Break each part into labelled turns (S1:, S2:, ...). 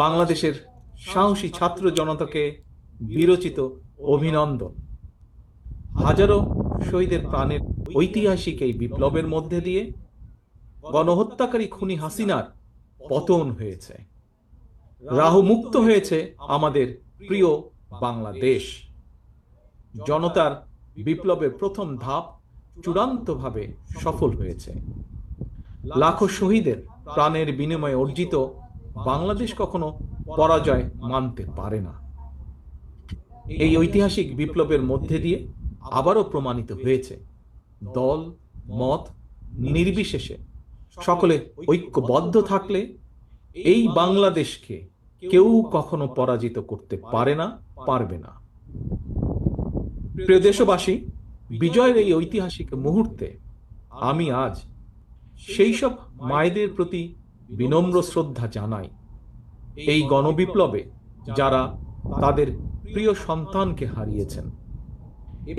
S1: বাংলাদেশের সাহসী ছাত্র জনতাকে বিরচিত অভিনন্দন। হাজারো শহীদের প্রাণের ঐতিহাসিক এই বিপ্লবের মধ্যে দিয়ে গণহত্যাকারী খুনি হাসিনার পতন হয়েছে, রাহু মুক্ত হয়েছে আমাদের প্রিয় বাংলাদেশ। জনতার বিপ্লবের প্রথম ধাপ চূড়ান্তভাবে সফল হয়েছে। লাখো শহীদের প্রাণের বিনিময়ে অর্জিত বাংলাদেশ কখনো পরাজয় মানতে পারে না। এই ঐতিহাসিক বিপ্লবের মধ্যে দিয়ে আবারও প্রমাণিত হয়েছে, দল মত নির্বিশেষে সকলে ঐক্যবদ্ধ থাকলে এই বাংলাদেশকে কেউ কখনো পরাজিত করতে পারে না, পারবে না। প্রিয় দেশবাসী, বিজয়ের এই ঐতিহাসিক মুহূর্তে আমি আজ সেই সব মায়েদের প্রতি বিনম্র শ্রদ্ধা জানাই, এই গণবিপ্লবে যারা তাদের প্রিয় সন্তানকে হারিয়েছেন।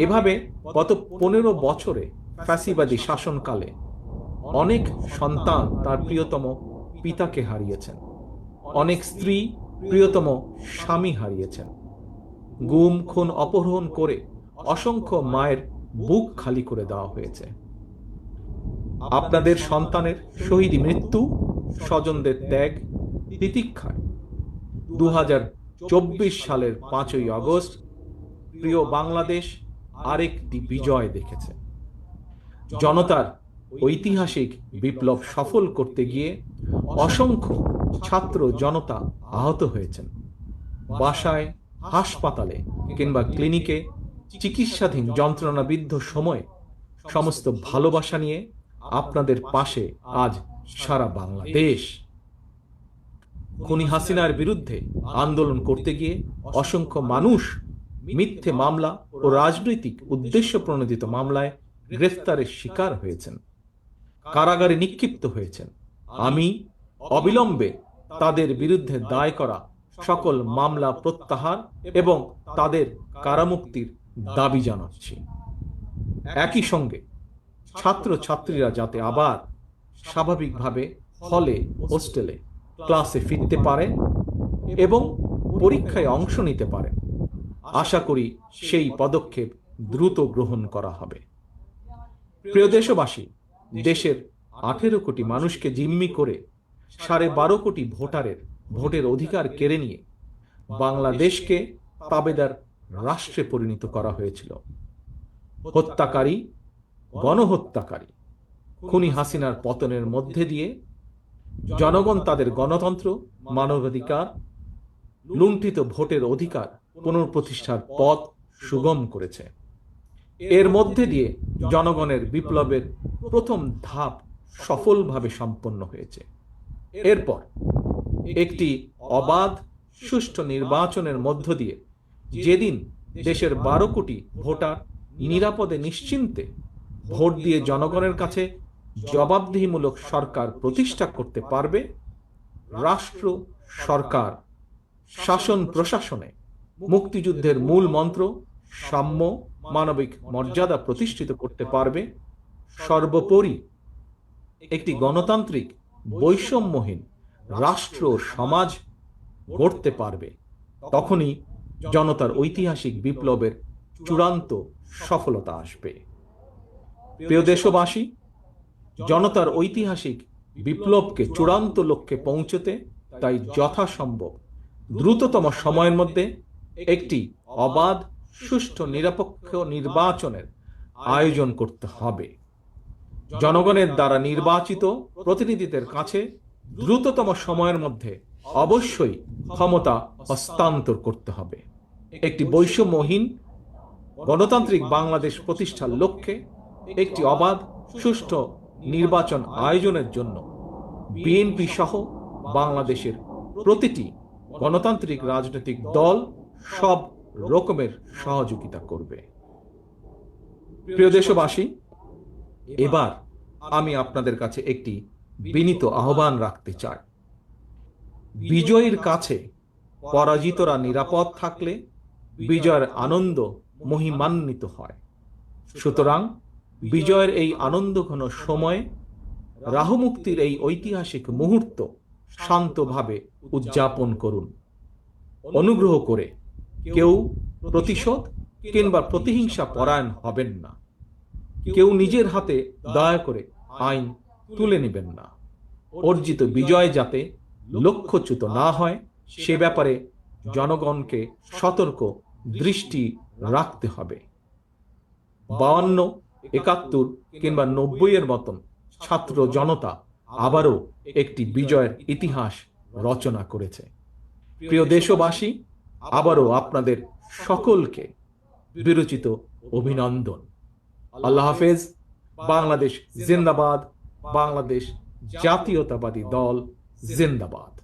S1: এভাবে গত 15 বছরে ফ্যাসিবাদী শাসনকালে অনেক সন্তান তার প্রিয়তম পিতাকে হারিয়েছেন, অনেক স্ত্রী প্রিয়তম স্বামী হারিয়েছেন। গুম খুন অপহরণ করে অসংখ্য মায়ের বুক খালি করে দেওয়া হয়েছে। আপনাদের সন্তানের শহীদী মৃত্যু, স্বজনদের ত্যাগ তিতিক্ষায় 2024 সালের 5ই আগস্ট প্রিয় বাংলাদেশ আরেকটি বিজয় দেখেছে। জনতার ঐতিহাসিক বিপ্লব সফল করতে গিয়ে অসংখ্য ছাত্র জনতা আহত হয়েছেন। বাসায়, হাসপাতালে কিংবা ক্লিনিকে চিকিৎসাধীন যন্ত্রণাবিদ্ধ সময়ে সমস্ত ভালোবাসা নিয়ে আপনাদের পাশে আজ সারা বাংলাদেশ। খুনি হাসিনার বিরুদ্ধে আন্দোলন করতে গিয়ে অসংখ্য মানুষ মিথ্যে মামলা ও রাজনৈতিক উদ্দেশ্য প্রণোদিত মামলায় গ্রেফতারের শিকার হয়েছেন, কারাগারে নিক্ষিপ্ত হয়েছেন। আমি অবিলম্বে তাদের বিরুদ্ধে দায় করা সকল মামলা প্রত্যাহার এবং তাদের কারামুক্তির দাবি জানাচ্ছি। একই সঙ্গে ছাত্র ছাত্রীরা যাতে আবার স্বাভাবিকভাবে হলে, হোস্টেলে, ক্লাসে ফিরতে পারে এবং পরীক্ষায় অংশ নিতে পারে, আশা করি সেই পদক্ষেপ দ্রুত গ্রহণ করা হবে। প্রিয় দেশবাসী, দেশের 18 কোটি মানুষকে জিম্মি করে 12.5 কোটি ভোটারের ভোটের অধিকার কেড়ে নিয়ে বাংলাদেশকে তাবেদার রাষ্ট্রে পরিণত করা হয়েছিল। হত্যাকারী, গণহত্যাকারী খুনি হাসিনার পতনের মধ্যে দিয়ে জনগণ তাদের গণতন্ত্র, মানবাধিকার, লুণ্ঠিত ভোটের অধিকার পুনঃপ্রতিষ্ঠার পথ সুগম করেছে। এর মধ্যে দিয়ে জনগণের বিপ্লবের প্রথম ধাপ সফলভাবে সম্পন্ন হয়েছে। এরপর একটি অবাধ সুষ্ঠু নির্বাচনের মধ্য দিয়ে যেদিন দেশের 12 কোটি ভোটার নিরাপদে নিশ্চিন্তে ভোট দিয়ে জনগণের কাছে জবাবদিহিমূলক সরকার প্রতিষ্ঠা করতে পারবে, রাষ্ট্র, সরকার, শাসন প্রশাসনে মুক্তিযুদ্ধের মূল মন্ত্র সাম্য, মানবিক মর্যাদা প্রতিষ্ঠিত করতে পারবে, সর্বোপরি একটি গণতান্ত্রিক বৈষম্যহীন রাষ্ট্র সমাজ গড়তে পারবে, তখনই জনতার ঐতিহাসিক বিপ্লবের চূড়ান্ত সফলতা আসবে। প্রিয় দেশবাসী, জনতার ঐতিহাসিক বিপ্লবকে চূড়ান্ত লক্ষ্যে পৌঁছতে তাই যথাসম্ভব দ্রুততম সময়ের মধ্যে একটি অবাধ, সুষ্ঠু, নিরপেক্ষ নির্বাচনের আয়োজন করতে হবে। জনগণের দ্বারা নির্বাচিত প্রতিনিধিদের কাছে দ্রুততম সময়ের মধ্যে অবশ্যই ক্ষমতা হস্তান্তর করতে হবে। একটি বৈষম্যহীন গণতান্ত্রিক বাংলাদেশ প্রতিষ্ঠার লক্ষ্যে একটি অবাধ, সুষ্ঠু নির্বাচন আয়োজনের জন্য বিএনপি সহ বাংলাদেশের প্রতিটি গণতান্ত্রিক রাজনৈতিক দল সব রকমের সহযোগিতা করবে। প্রিয় দেশবাসী, এবার আমি আপনাদের কাছে একটি বিনীত আহ্বান রাখতে চাই। বিজয়ীর কাছে পরাজিতরা নিরাপদ থাকলে বিজয়ের আনন্দ মহিমান্বিত হয়। সুতরাং বিজয়ের এই আনন্দঘন সময়ে রাহুমুক্তির এই ঐতিহাসিক মুহূর্ত শান্তভাবে উদযাপন করুন। অনুগ্রহ করে কেউ প্রতিশোধ কিংবা প্রতিহিংসা পরায়ণ হবেন না। কেউ নিজের হাতে দয়া করে আইন তুলে নেবেন না। অর্জিত বিজয় যাতে লক্ষ্যচ্যুত না হয় সে ব্যাপারে জনগণকে সতর্ক দৃষ্টি রাখতে হবে। 52, 71 কিংবা 90 মতন ছাত্র জনতা আবারও একটি বিজয়ের ইতিহাস রচনা করেছে। প্রিয় দেশবাসী, আবারও আপনাদের সকলকে বিরচিত অভিনন্দন। আল্লাহ হাফেজ। বাংলাদেশ জিন্দাবাদ। বাংলাদেশ জাতীয়তাবাদী দল জিন্দাবাদ।